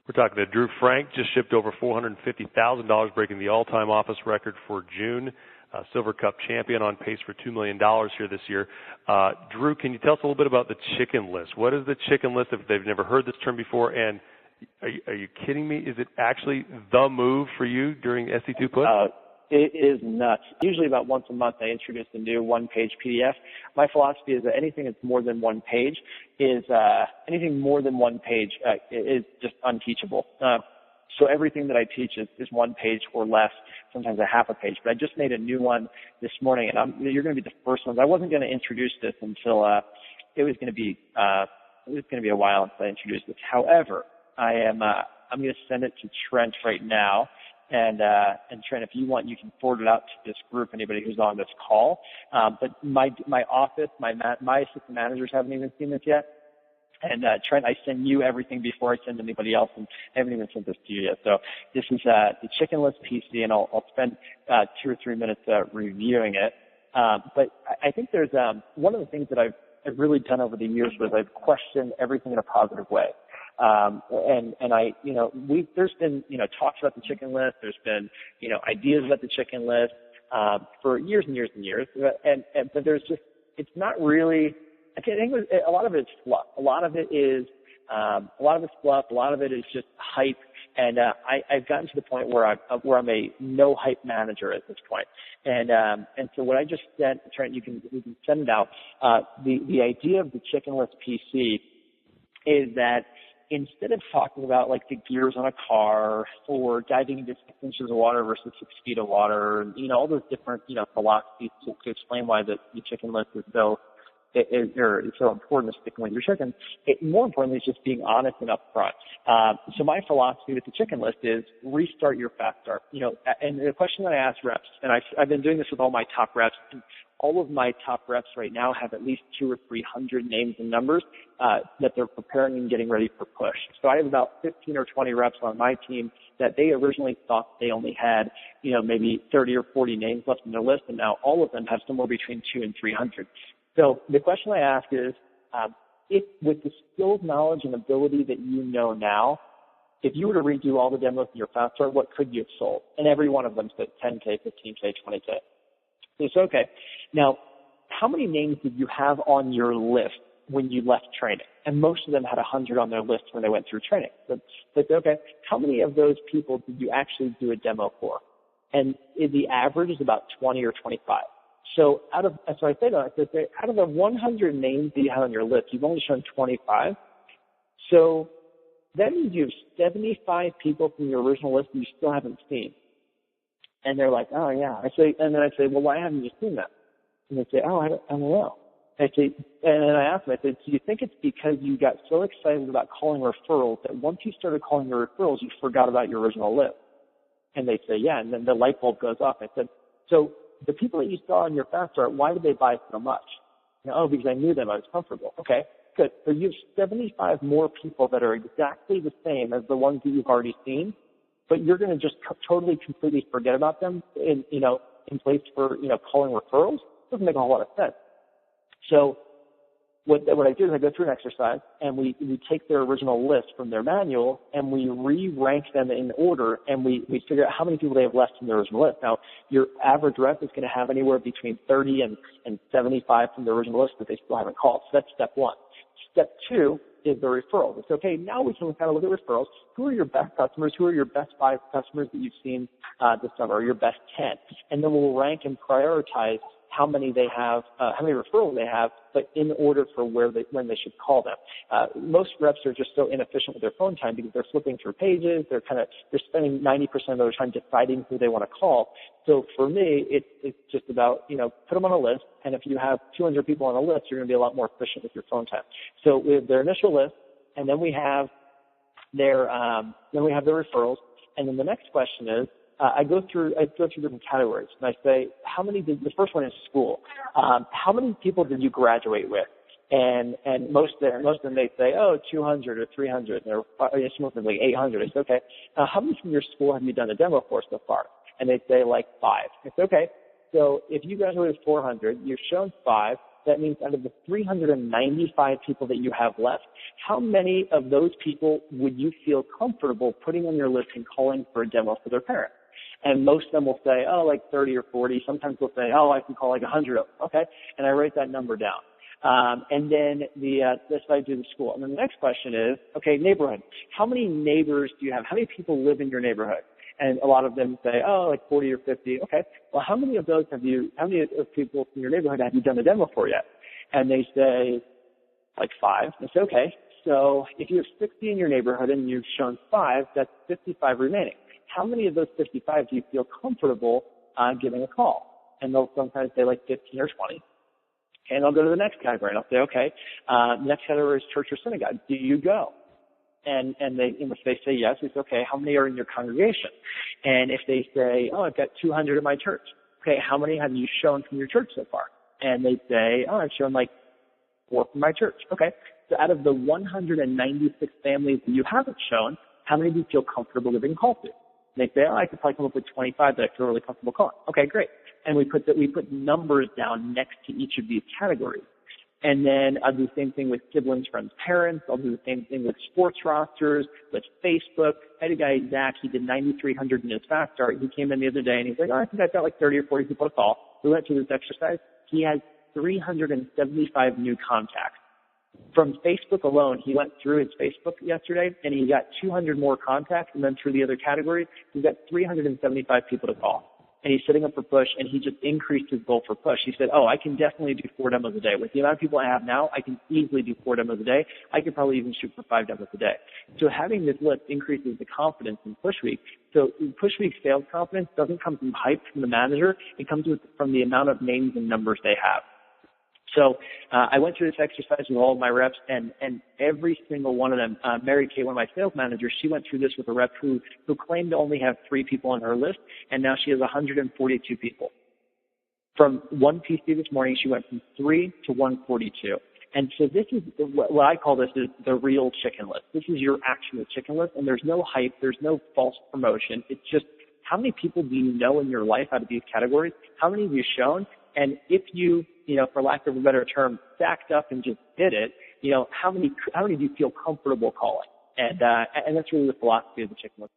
We're talking to Drew Frank, just shipped over $450,000, breaking the all-time office record for June. Silver Cup champion, on pace for $2 million here this year. Drew, can you tell us a little bit about the chicken list? What is the chicken list if they've never heard this term before? And are you kidding me? Is it actually the move for you during SC2 Push? It is nuts. Usually about once a month I introduce a new one-page PDF. My philosophy is that anything that's more than one page is just unteachable. So everything that I teach is one page or less, sometimes a half a page. But I just made a new one this morning, and you're going to be the first ones. I wasn't going to introduce this until it was going to be a while until I introduced this. However, I'm going to send it to Trent right now. And Trent, if you want, you can forward it out to this group, anybody who's on this call. But my office, my assistant managers haven't even seen this yet. And Trent, I send you everything before I send anybody else, and I haven't even sent this to you yet. So this is the Chicken List PC, and I'll spend 2 or 3 minutes reviewing it. But I think there's one of the things that I've really done over the years was I've questioned everything in a positive way. There's been, talks about the chicken list. There's been, ideas about the chicken list, for years and years and years. But there's just, it's not really, I think a lot of it is fluff. A lot of it is fluff. A lot of it is just hype. And, I've gotten to the point where I'm a no hype manager at this point. And so what I just sent, Trent, you can send it out. The idea of the Chicken List PC is that instead of talking about like the gears on a car or diving into 6 inches of water versus 6 feet of water, all those different, philosophies to explain why the chicken list is so important to sticking with your chicken. More importantly, it's just being honest and upfront. So my philosophy with the chicken list is restart your fast start. And the question that I ask reps, and I've been doing this with all my top reps, and all of my top reps right now have at least 200 or 300 names and numbers that they're preparing and getting ready for push. So I have about 15 or 20 reps on my team that they originally thought they only had, maybe 30 or 40 names left in their list, and now all of them have somewhere between 200 and 300. So the question I ask is, if with the skills, knowledge, and ability that you know now, if you were to redo all the demos in your fast start, what could you have sold? And every one of them said 10K, 15K, 20K. It's okay. Now, how many names did you have on your list when you left training? And most of them had 100 on their list when they went through training. But okay, how many of those people did you actually do a demo for? And the average is about 20 or 25. So out of the 100 names that you have on your list, you've only shown 25. So that means you have 75 people from your original list that you still haven't seen. And they're like, oh yeah. And then I say, well, why haven't you seen that? And they say, oh, I don't know. And then I ask them, do you think it's because you got so excited about calling referrals that once you started calling your referrals, you forgot about your original list? And they say, yeah. And then the light bulb goes off. I said, so the people that you saw on your fast start, why did they buy so much? Because I knew them. I was comfortable. Okay, good. So you have 75 more people that are exactly the same as the ones that you've already seen, but you're going to just totally, completely forget about them in place for, calling referrals. Doesn't make a whole lot of sense. So what I do is I go through an exercise and we take their original list from their manual and we re-rank them in order, and we figure out how many people they have left from their original list. Now, your average rep is going to have anywhere between 30 and 75 from their original list that they still haven't called. So that's step 1. Step 2 is the referrals. It's okay. Now we can kind of look at referrals. Who are your best customers? Who are your best 5 customers that you've seen this summer, or your best 10? And then we'll rank and prioritize how many they have, how many referrals they have, but in order for when they should call them. Most reps are just so inefficient with their phone time because they're flipping through pages. They're spending 90% of their time deciding who they want to call. So for me, it's just about, put them on a list. And if you have 200 people on a list, you're going to be a lot more efficient with your phone time. So we have their initial list, and then we have their referrals. And then the next question is, I go through different categories, and I say, the first one is school. How many people did you graduate with? And most of them, they say, 200 or 300, or most of them like 800. I say, okay, how many from your school have you done a demo for so far? And they say like 5. It's okay. So if you graduated with 400, you've shown 5, that means out of the 395 people that you have left, how many of those people would you feel comfortable putting on your list and calling for a demo for their parents? And most of them will say, oh, like 30 or 40. Sometimes they'll say, oh, I can call like 100 of them. Okay. And I write that number down. And then this I do the school. And then the next question is, okay, neighborhood. How many neighbors do you have? How many people live in your neighborhood? And a lot of them say, oh, like 40 or 50. Okay. Well, how many of those people in your neighborhood have you done a demo for yet? And they say, like 5. I say, okay. So if you have 60 in your neighborhood and you've shown 5, that's 55 remaining. How many of those 55 do you feel comfortable giving a call? And they'll sometimes say like 15 or 20. And I'll go to the next category and I'll say, okay, next category is church or synagogue. Do you go? And if they say yes, we say, okay, how many are in your congregation? And if they say, oh, I've got 200 in my church. Okay, how many have you shown from your church so far? And they say, oh, I've shown like 4 from my church. Okay, so out of the 196 families that you haven't shown, how many do you feel comfortable giving a call to? And they say, oh, I could probably come up with 25 that I feel really comfortable calling. Okay, great. And we put numbers down next to each of these categories. And then I'll do the same thing with siblings, friends, parents. I'll do the same thing with sports rosters, with Facebook. I had a guy, Zach, he did 9,300 in his fast start. He came in the other day and he's like, oh, I think I've got like 30 or 40 people to call. We went through this exercise. He has 375 new contacts. From Facebook alone, he went through his Facebook yesterday and he got 200 more contacts, and then through the other categories, he's got 375 people to call. And he's setting up for push, and he just increased his goal for push. He said, oh, I can definitely do 4 demos a day. With the amount of people I have now, I can easily do 4 demos a day. I could probably even shoot for 5 demos a day. So having this list increases the confidence in push week. So push week sales confidence doesn't come from hype from the manager. It comes from the amount of names and numbers they have. So I went through this exercise with all of my reps, and every single one of them, Mary Kay, one of my sales managers, she went through this with a rep who claimed to only have 3 people on her list, and now she has 142 people. From one PC this morning, she went from 3 to 142. And so this is what I call this is the real chicken list. This is your actual chicken list, and there's no hype, there's no false promotion. It's just how many people do you know in your life out of these categories? How many have you shown? And if you, for lack of a better term, stacked up and just did it, how many do you feel comfortable calling? And that's really the philosophy of the chicken list.